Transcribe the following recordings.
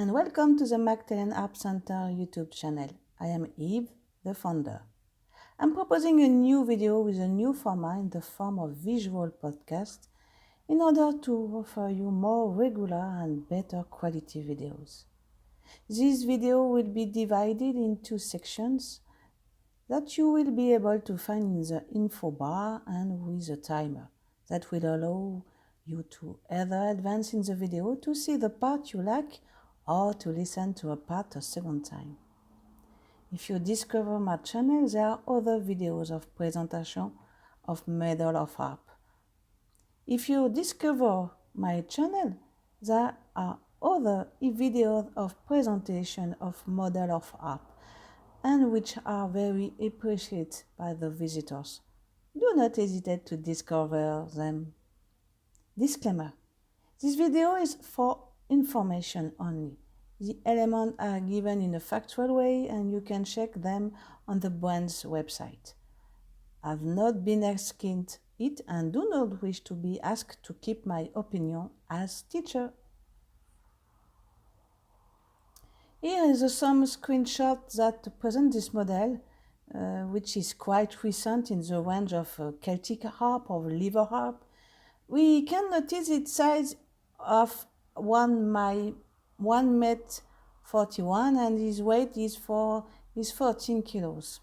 and welcome to the McTelenn Harp Center YouTube channel. I am Eve, the founder. I'm proposing a new video with a new format in the form of visual podcast in order to offer you more regular and better quality videos. This video will be divided into sections that you will be able to find in the info bar and with a timer that will allow you to either advance in the video to see the part you like or to listen to a part a second time. If you discover my channel, there are other videos of presentation of Model of Harp. If you discover my channel, there are other videos of presentation of Model of Harp, and which are very appreciated by the visitors. Do not hesitate to discover them. Disclaimer: this video is for information only. The elements are given in a factual way and you can check them on the brand's website. I've not been asking it and do not wish to be asked to keep my opinion as teacher. Here is some screenshot that present this model, which is quite recent in the range of Celtic harp or liver harp. We can notice its size of 1 m 41 and his weight is 14 kilos,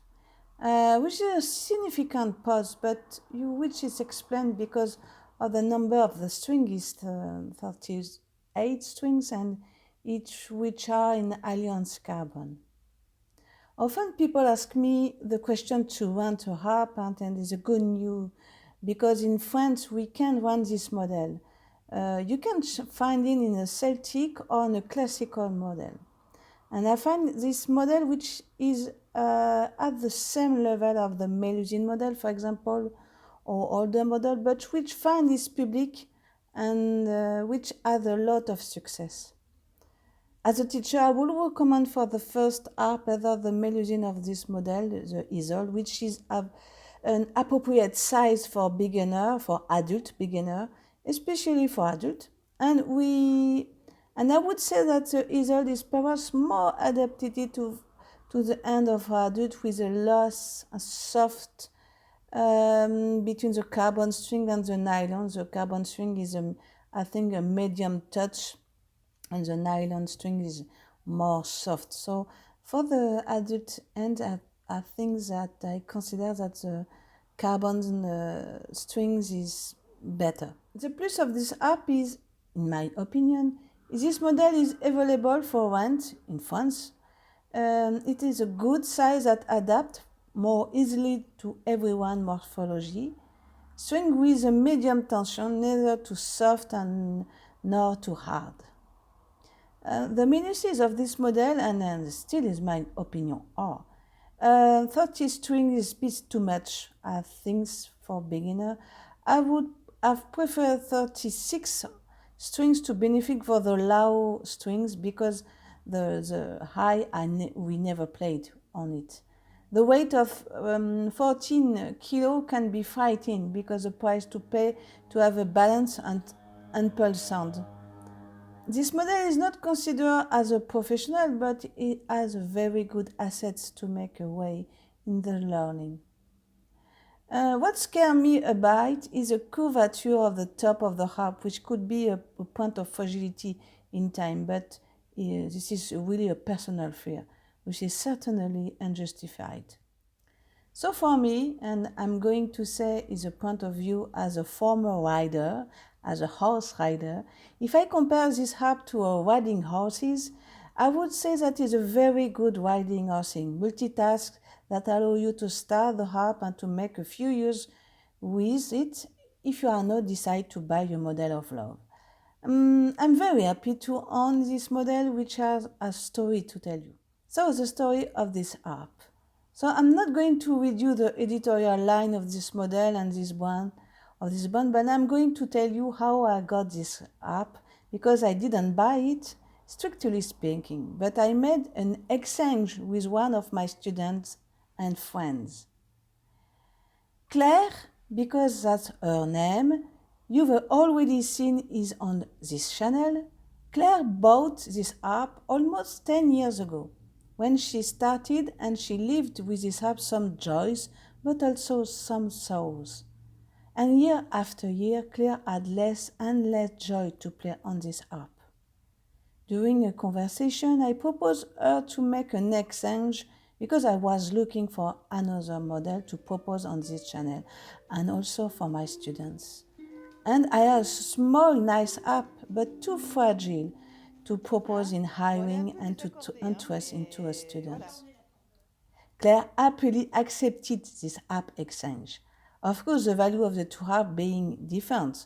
which is a significant pause, but which is explained because of the number of the strings is 38 strings and each which are in alliance carbon. Often people ask me the question to rent a harp, and it's a good news because in France we can run this model. You can find it in a Celtic or in a classical model. And I find this model which is at the same level of the Melusine model, for example, or older model, but which find its public and which has a lot of success. As a teacher, I would recommend for the first harp either the Melusine of this model, the Isolde, which is an appropriate size for beginner, for adult beginner, especially for adult. And I would say that the Isolde is perhaps more adapted to the end of adult with a less soft between the carbon string and the nylon. The carbon string is, I think, a medium touch, and the nylon string is more soft. So for the adult end, I think that I consider that the carbon strings is better. The plus of this harp is, in my opinion, this model is available for rent in France. It is a good size that adapts more easily to everyone's morphology. String with a medium tension, neither too soft and nor too hard. The minuses of this model, and still is my opinion, are 30 strings is a bit too much, I think, for beginner. I would have preferred 36 strings to benefit for the low strings because the high we never played on it. The weight of 14 kilo can be frightening because the price to pay to have a balance and pulse sound. This model is not considered as a professional, but it has a very good assets to make a way in the learning. What scares me about is the curvature of the top of the harp, which could be a point of fragility in time, but this is really a personal fear, which is certainly unjustified. So for me, and I'm going to say is a point of view as a former rider, as a horse rider, if I compare this harp to riding horses, I would say that is a very good riding horsing, multitask that allow you to start the harp and to make a few use with it if you are not decide to buy your model of love. I'm very happy to own this model which has a story to tell you. So the story of this harp. So I'm not going to read you the editorial line of this model and this brand, but I'm going to tell you how I got this harp, because I didn't buy it, strictly speaking, but I made an exchange with one of my students and friends. Claire, because that's her name, you've already seen is on this channel, Claire bought this harp almost 10 years ago when she started, and she lived with this harp some joys but also some sorrows. And year after year, Claire had less and less joy to play on this harp. During a conversation, I proposed her to make an exchange because I was looking for another model to propose on this channel and also for my students. And I have a small, nice harp, but too fragile to propose in hiring and to interest into a student. Claire happily accepted this harp exchange. Of course, the value of the two harps being different,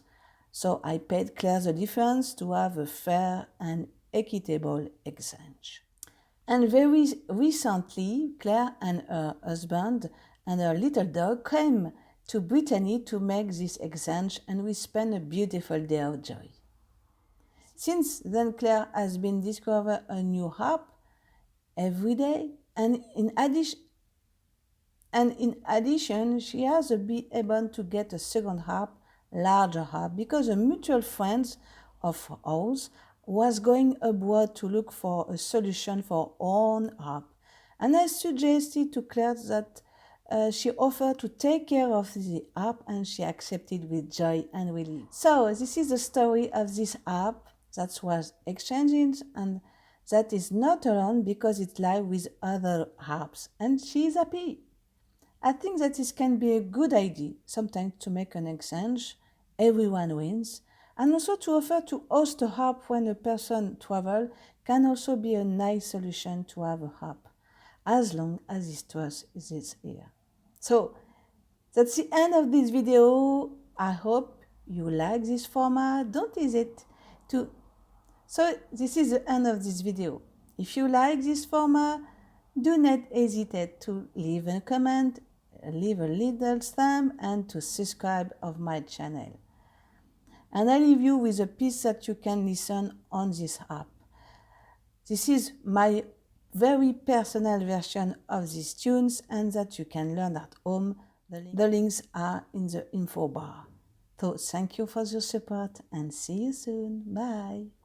so I paid Claire the difference to have a fair and equitable exchange. And very recently, Claire and her husband and her little dog came to Brittany to make this exchange, and we spent a beautiful day of joy. Since then, Claire has been discovering a new harp every day, and in addition, she has been able to get a second harp, larger harp, because a mutual friend of ours was going abroad to look for a solution for her own harp. And I suggested to Claire that she offered to take care of the harp, and she accepted with joy and relief. So this is the story of this harp that was exchanged, and that is not alone because it lies with other harps, and she is happy. I think that this can be a good idea sometimes to make an exchange, everyone wins, and also to offer to host a harp when a person travels can also be a nice solution to have a harp, as long as his trust is here. So that's the end of this video. I hope you like this format. Don't hesitate to. So this is the end of this video. If you like this format, do not hesitate to leave a comment, leave a little thumb, and to subscribe of my channel. And I leave you with a piece that you can listen on this app. This is my very personal version of these tunes, and that you can learn at home. The links are in the info bar. So thank you for your support, and see you soon. Bye.